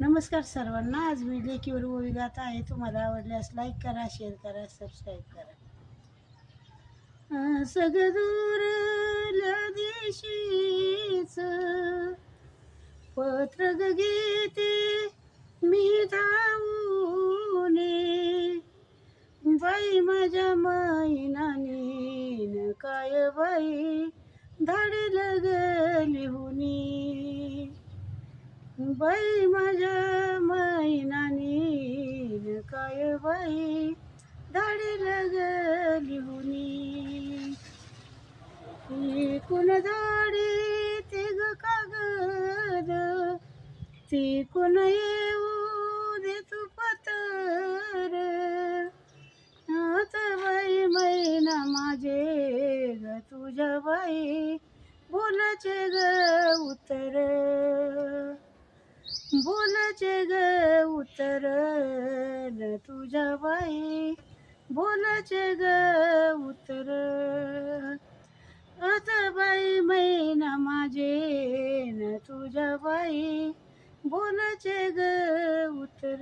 नमस्कार सर्वांना. आज मी लेकीवर ओवी गात आहे. तुम्हाला आवडल्यास लाईक करा, शेअर करा, सबस्क्राईब करा. सगळं दूरल्या दिशीच पत्र गीते मी धावूने, बाई माझ्या मैनानी काय बाई धाडे लिहुनी, बाई माझ्या मैनानी काय बाई धाडे लिहुनी. कोण धाडे ते ग कागद, ती कोण येऊ दे तू पतर, आता बाई मैना माझे ग तुझ्या बाई बोलाचे ग उत्तर, बोलाचे ग उत्तर न तुझ्या बाई बोलाचे ग उत्तर. आता बाई मैना माझे न तुझ्या बाई बोलाचे ग उत्तर.